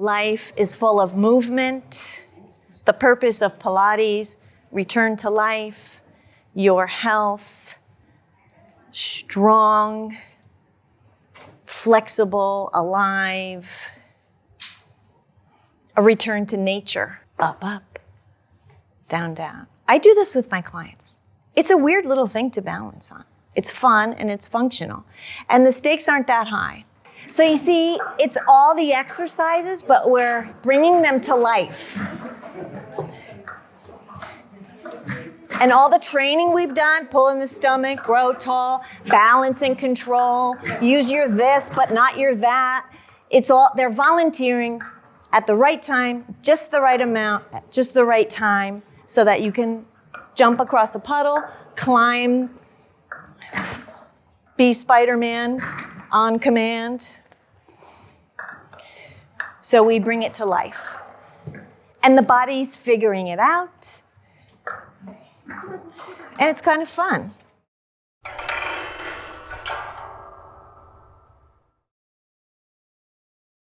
life is full of movement. The purpose of Pilates, return to life, your health, strong, flexible, alive, a return to nature, up, up, down, down. I do this with my clients. It's a weird little thing to balance on. It's fun and it's functional. And the stakes aren't that high. So you see, it's all the exercises, but we're bringing them to life. And all the training we've done, pulling the stomach, grow tall, balance and control, use your this, but not your that. It's all, they're volunteering at the right time, just the right amount, at just the right time, so that you can jump across a puddle, climb, be Spider-Man on command. So we bring it to life. And the body's figuring it out. And it's kind of fun.